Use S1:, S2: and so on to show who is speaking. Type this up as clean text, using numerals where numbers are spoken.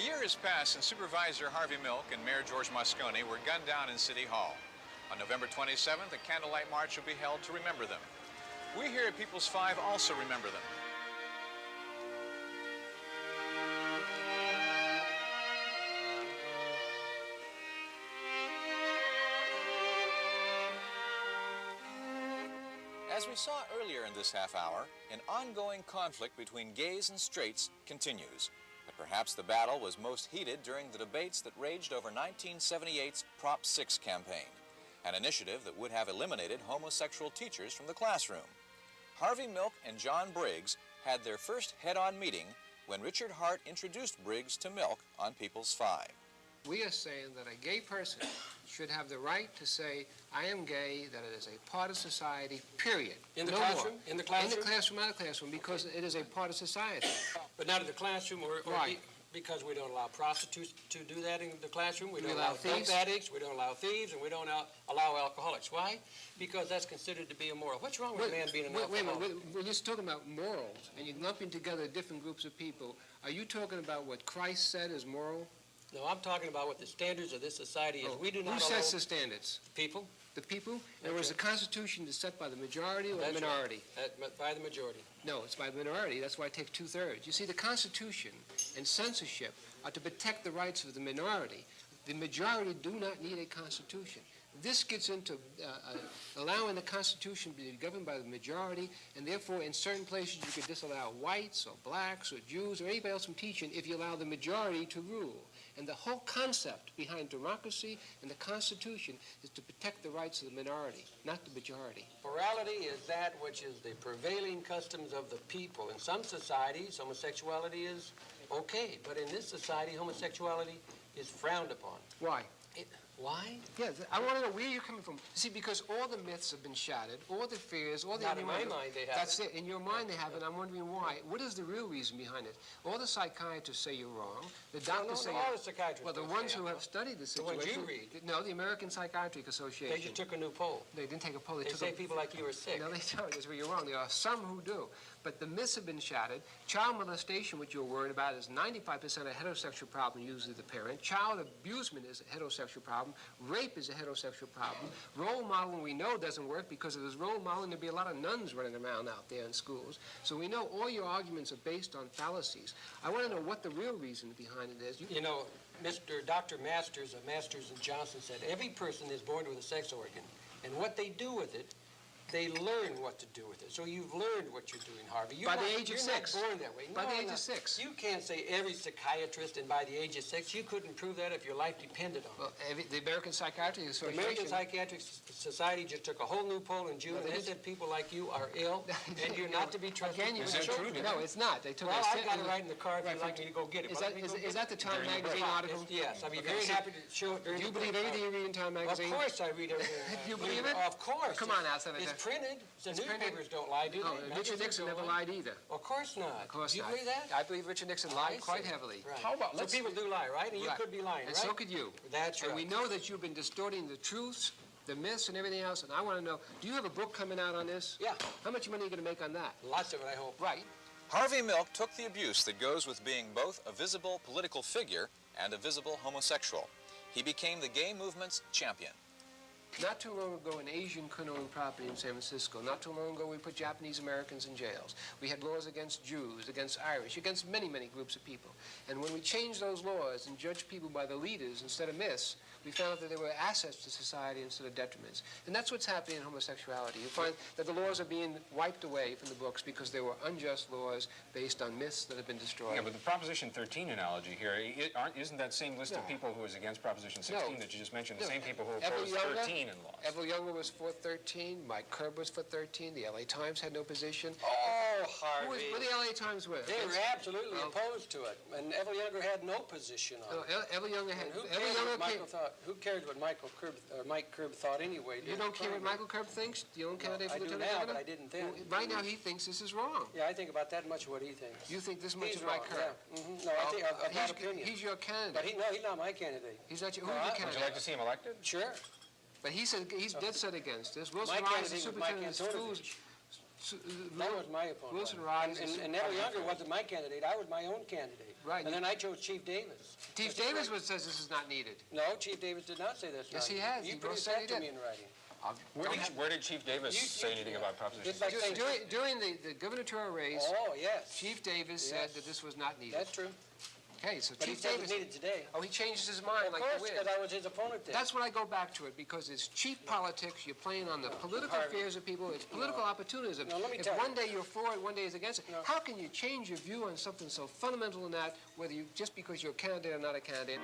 S1: year has passed since Supervisor Harvey Milk and Mayor George Moscone were gunned down in City Hall. On November 27th, a candlelight march will be held to remember them. We here at People's 5 also remember them. As we saw earlier in this half hour, an ongoing conflict between gays and straights continues. But perhaps the battle was most heated during the debates that raged over 1978's Prop 6 campaign, an initiative that would have eliminated homosexual teachers from the classroom. Harvey Milk and John Briggs had their first head-on meeting when Richard Hart introduced Briggs to Milk on People's 5.
S2: We are saying that a gay person should have the right to say, I am gay, that it is a part of society, period.
S3: In the classroom? In the classroom?
S2: In the classroom, out of the classroom, because it is a part of society.
S3: But not in the classroom, or
S2: right.
S3: Because we don't allow prostitutes to do that in the classroom. We don't allow
S2: thieves.
S3: dope addicts, we don't allow thieves, and we don't allow alcoholics. Why? Because that's considered to be immoral. What's wrong with a man being an alcoholic?
S2: Wait a minute, we're just talking about morals, and you're lumping together different groups of people. Are you talking about what Christ said is moral?
S3: No, I'm talking about what the standards of this society is. We do not
S2: Who sets the standards?
S3: People.
S2: The people? In other words, the Constitution is set by the majority or the minority?
S3: Right. By the majority.
S2: No, it's by the minority. That's why it takes 2/3. You see, the Constitution and censorship are to protect the rights of the minority. The majority do not need a Constitution. This gets into allowing the Constitution to be governed by the majority, and therefore in certain places you could disallow whites or blacks or Jews or anybody else from teaching if you allow the majority to rule. And the whole concept behind democracy and the Constitution is to protect the rights of the minority, not the majority.
S3: Morality is that which is the prevailing customs of the people. In some societies, homosexuality is okay, but in this society, homosexuality is frowned upon.
S2: Why?
S3: Why?
S2: Yeah, I want to know where you're coming from. See, because all the myths have been shattered, all the fears, all the...
S3: Not in my mind they haven't.
S2: That's it. In your mind they haven't. I'm wondering why. What is the real reason behind it? All the psychiatrists say you're wrong. The doctors say...
S3: all the psychiatrists.
S2: Well, the ones who have studied the situation...
S3: The ones you read.
S2: No, the American Psychiatric Association.
S3: They just took a new poll.
S2: They didn't take a poll.
S3: They say people like you are sick.
S2: No, they don't. That's where you're wrong. There are some who do. But the myths have been shattered. Child molestation, which you're worried about, is 95% a heterosexual problem, usually the parent. Child abusement is a heterosexual problem. Rape is a heterosexual problem. Role modeling we know doesn't work because if there's role modeling, there'd be a lot of nuns running around out there in schools. So we know all your arguments are based on fallacies. I want to know what the real reason behind it is.
S3: You know, Dr. Masters of Masters and Johnson said every person is born with a sex organ, and what they do with it, they learn what to do with it. So you've learned what you're doing, Harvey.
S2: By the age of 6.
S3: You're not born that way.
S2: By the age of 6.
S3: You can't say every psychiatrist and by the age of 6. You couldn't prove that if your life depended on it.
S2: The American Psychiatric Association...
S3: The American Psychiatric Society just took a whole new poll in June, and they said people like you are ill, and you're not to be trusted.
S2: Again,
S3: is that true?
S2: No, it's not. They took
S3: I've got it right in the car if you'd like me to go get it.
S2: Is that the Time Magazine article?
S3: Yes. I'd be very happy to show it during
S2: Do you believe everything you read in Time Magazine?
S3: Of course I read everything.
S2: Do you believe it?
S3: Of course.
S2: Come on now, Senator.
S3: It's printed. The newspapers don't lie, do they?
S2: No, Richard Nixon never lied either.
S3: Of course not.
S2: Of course
S3: do you
S2: not.
S3: believe that?
S2: I believe Richard Nixon lied quite heavily.
S3: Right.
S2: How about,
S3: so people do lie, right? And you could be lying,
S2: and
S3: right?
S2: so could you.
S3: That's right.
S2: And we know that you've been distorting the truths, the myths, and everything else. And I want to know, do you have a book coming out on this?
S3: Yeah.
S2: How much money are you going to make on that?
S3: Lots of it, I hope.
S2: Right.
S1: Harvey Milk took the abuse that goes with being both a visible political figure and a visible homosexual. He became the gay movement's champion.
S2: Not too long ago, an Asian couldn't own property in San Francisco. Not too long ago, we put Japanese Americans in jails. We had laws against Jews, against Irish, against many, many groups of people. And when we changed those laws and judged people by the leaders instead of myths, we found that they were assets to society instead of detriments. And that's what's happening in homosexuality. You find that the laws are being wiped away from the books because they were unjust laws based on myths that have been destroyed.
S4: Yeah, but the Proposition 13 analogy here, isn't that same list of people who was against Proposition 16 that you just mentioned, the same people who opposed 13 and lost?
S2: Evel Younger was for 13. Mike Kerb was for 13. The LA Times had no position.
S3: Oh, Harvey.
S2: Who the LA Times were?
S3: They were absolutely opposed to it. And Evel Younger had no position on it.
S2: Evel Younger had...
S3: Who cares what Mike Kerb thought anyway?
S2: You don't care what Michael Kerb thinks? You don't candidate for lieutenant governor?
S3: I do now, but I didn't then.
S2: Well, right now he thinks this is wrong.
S3: Yeah, I think about that much what he thinks.
S2: You think this much of Mike Kerb?
S3: Yeah. No, I think of that opinion.
S2: He's your candidate.
S3: But he's not my candidate.
S2: He's not your candidate.
S4: Would you like to see him elected?
S3: Sure.
S2: But he's dead set against this. Wilson
S3: my
S2: Rice,
S3: candidate
S2: the
S3: was Mike
S2: superintendent of schools,
S3: That was my opponent.
S2: Wilson Rogers.
S3: And Neville Younger wasn't my candidate. I was my own candidate.
S2: Right.
S3: And then I chose Chief Davis.
S2: Chief Davis says this is not needed.
S3: No, Chief Davis did not say this.
S2: Yes, he has.
S3: You
S2: He
S3: produced
S2: said
S3: that
S2: he
S3: to
S2: did.
S3: me in writing.
S4: Where did Chief Davis say anything about Proposition
S3: It's like
S4: 16?
S3: saying-
S2: During the gubernatorial race,
S3: Oh, yes.
S2: Chief Davis said that this was not needed.
S3: That's true.
S2: Okay, so
S3: But he
S2: Chief
S3: said
S2: Davis...
S3: it needed today.
S2: Oh, he changed his mind
S3: Of
S2: like
S3: course,
S2: the wind.
S3: because I was his opponent then.
S2: That's when I go back to it, because it's cheap politics. You're playing on the political
S3: Harvey.
S2: fears of people. It's political opportunism.
S3: No, let me
S2: If
S3: tell you.
S2: one day you're for it, one day is against it, how can you change your view on something so fundamental in that, whether you just because you're a candidate or not a candidate?